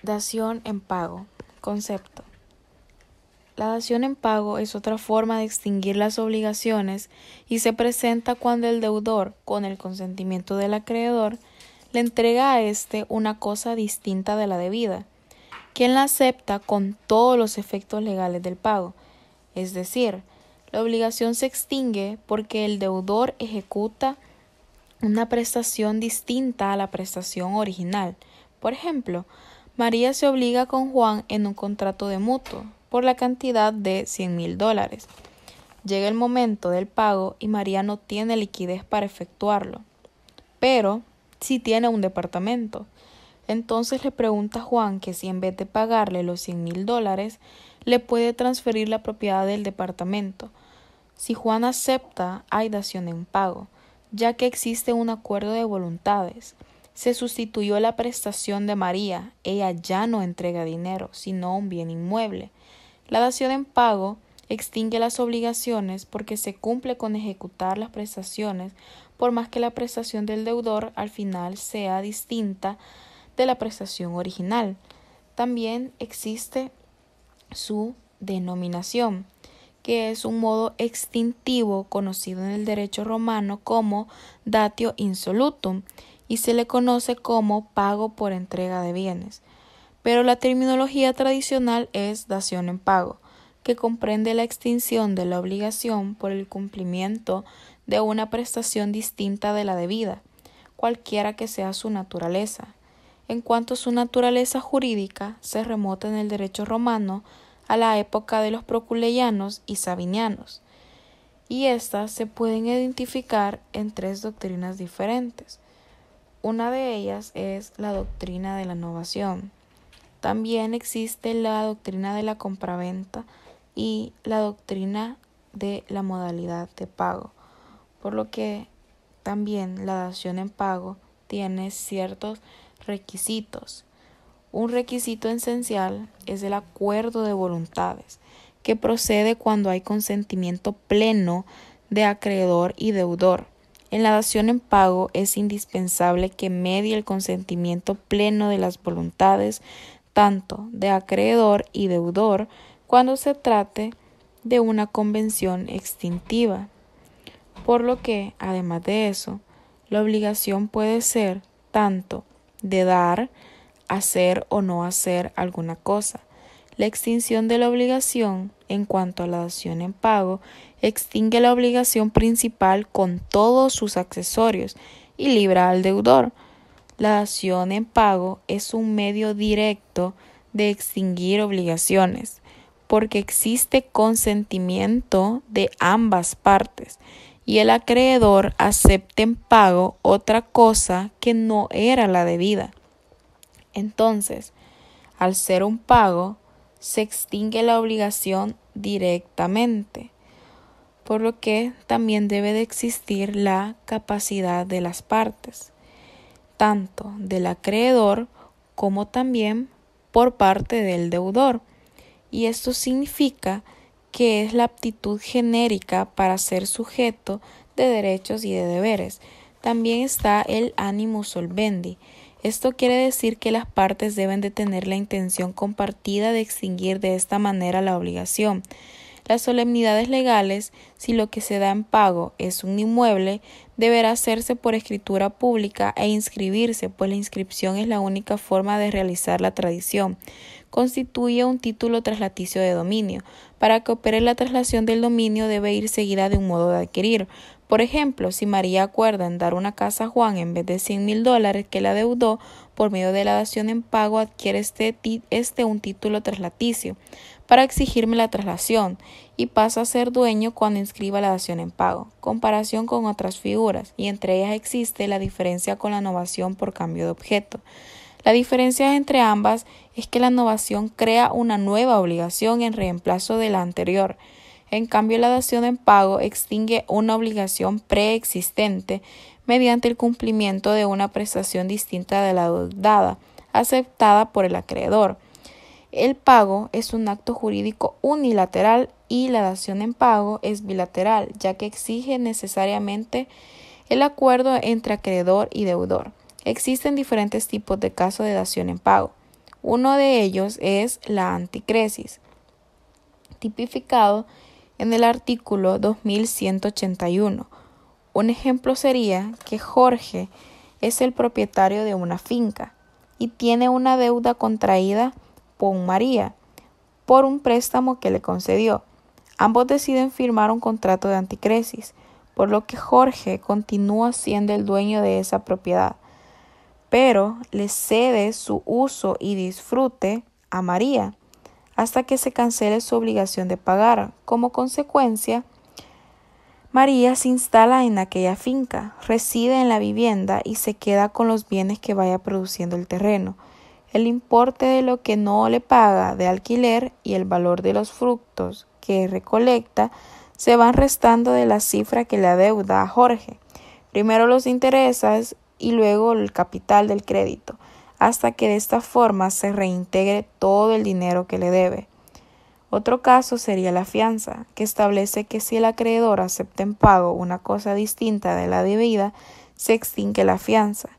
Dación en pago. Concepto. La dación en pago es otra forma de extinguir las obligaciones y se presenta cuando el deudor, con el consentimiento del acreedor, le entrega a éste una cosa distinta de la debida, quien la acepta con todos los efectos legales del pago. Es decir, la obligación se extingue porque el deudor ejecuta una prestación distinta a la prestación original. Por ejemplo, María se obliga con Juan en un contrato de mutuo por la cantidad de $100,000. Llega el momento del pago y María no tiene liquidez para efectuarlo, pero sí tiene un departamento. Entonces le pregunta a Juan que si en vez de pagarle los $100,000, le puede transferir la propiedad del departamento. Si Juan acepta, hay dación en pago, ya que existe un acuerdo de voluntades. Se sustituyó la prestación de María, ella ya no entrega dinero, sino un bien inmueble. La dación en pago extingue las obligaciones porque se cumple con ejecutar las prestaciones, por más que la prestación del deudor al final sea distinta de la prestación original. También existe su denominación, que es un modo extintivo conocido en el derecho romano como datio insolutum y se le conoce como pago por entrega de bienes. Pero la terminología tradicional es dación en pago, que comprende la extinción de la obligación por el cumplimiento de una prestación distinta de la debida, cualquiera que sea su naturaleza. En cuanto a su naturaleza jurídica, se remota en el derecho romano a la época de los proculeyanos y sabinianos, y éstas se pueden identificar en tres doctrinas diferentes. Una de ellas es la doctrina de la novación. También existe la doctrina de la compraventa y la doctrina de la modalidad de pago, por lo que también la dación en pago tiene ciertos requisitos. Un requisito esencial es el acuerdo de voluntades, que procede cuando hay consentimiento pleno de acreedor y deudor. En la dación en pago es indispensable que medie el consentimiento pleno de las voluntades tanto de acreedor y deudor cuando se trate de una convención extintiva. Por lo que, además de eso, la obligación puede ser tanto de dar, hacer o no hacer alguna cosa. La extinción de la obligación, en cuanto a la dación en pago, extingue la obligación principal con todos sus accesorios y libra al deudor. La dación en pago es un medio directo de extinguir obligaciones, porque existe consentimiento de ambas partes y el acreedor acepta en pago otra cosa que no era la debida. Entonces, al ser un pago, se extingue la obligación directamente, por lo que también debe de existir la capacidad de las partes, tanto del acreedor como también por parte del deudor, y esto significa que es la aptitud genérica para ser sujeto de derechos y de deberes. También está el animus solvendi. Esto quiere decir que las partes deben de tener la intención compartida de extinguir de esta manera la obligación. Las solemnidades legales, si lo que se da en pago es un inmueble, deberá hacerse por escritura pública e inscribirse, pues la inscripción es la única forma de realizar la tradición. Constituye un título traslaticio de dominio. Para que opere la traslación del dominio debe ir seguida de un modo de adquirir. Por ejemplo, si María acuerda en dar una casa a Juan en vez de $100,000 que la deudó, por medio de la dación en pago adquiere este un título traslaticio para exigirme la traslación y pasa a ser dueño cuando inscriba la dación en pago. Comparación con otras figuras, y entre ellas existe la diferencia con la novación por cambio de objeto. La diferencia entre ambas es que la novación crea una nueva obligación en reemplazo de la anterior. En cambio, la dación en pago extingue una obligación preexistente mediante el cumplimiento de una prestación distinta de la dada, aceptada por el acreedor. El pago es un acto jurídico unilateral y la dación en pago es bilateral, ya que exige necesariamente el acuerdo entre acreedor y deudor. Existen diferentes tipos de casos de dación en pago. Uno de ellos es la anticresis, tipificado en el artículo 2181. Un ejemplo sería que Jorge es el propietario de una finca y tiene una deuda contraída con María por un préstamo que le concedió. Ambos deciden firmar un contrato de anticresis, por lo que Jorge continúa siendo el dueño de esa propiedad, pero le cede su uso y disfrute a María hasta que se cancele su obligación de pagar. Como consecuencia, María se instala en aquella finca, reside en la vivienda y se queda con los bienes que vaya produciendo el terreno. El importe de lo que no le paga de alquiler y el valor de los frutos que recolecta se van restando de la cifra que le adeuda a Jorge. Primero los intereses y luego el capital del crédito, hasta que de esta forma se reintegre todo el dinero que le debe. Otro caso sería la fianza, que establece que si el acreedor acepta en pago una cosa distinta de la debida, se extingue la fianza.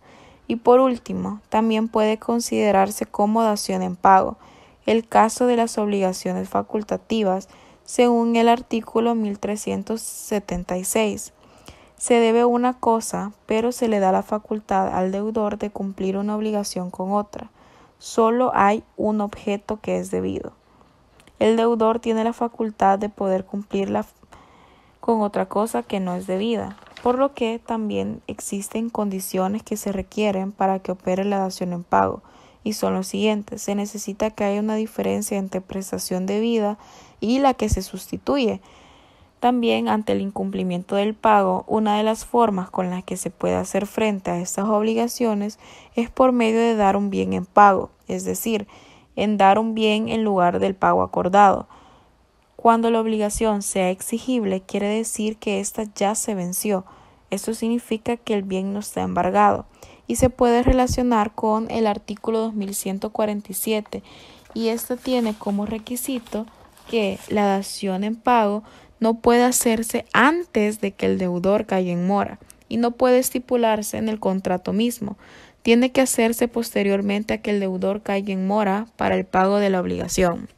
Y por último, también puede considerarse como dación en pago el caso de las obligaciones facultativas, según el artículo 1376. Se debe una cosa, pero se le da la facultad al deudor de cumplir una obligación con otra. Solo hay un objeto que es debido. El deudor tiene la facultad de poder cumplirla con otra cosa que no es debida, por lo que también existen condiciones que se requieren para que opere la dación en pago, y son los siguientes. Se necesita que haya una diferencia entre prestación debida y la que se sustituye. También, ante el incumplimiento del pago, una de las formas con las que se puede hacer frente a estas obligaciones es por medio de dar un bien en pago, es decir, en dar un bien en lugar del pago acordado. Cuando la obligación sea exigible, quiere decir que ésta ya se venció. Esto significa que el bien no está embargado y se puede relacionar con el artículo 2147, y esto tiene como requisito que la dación en pago no puede hacerse antes de que el deudor caiga en mora y no puede estipularse en el contrato mismo. Tiene que hacerse posteriormente a que el deudor caiga en mora para el pago de la obligación.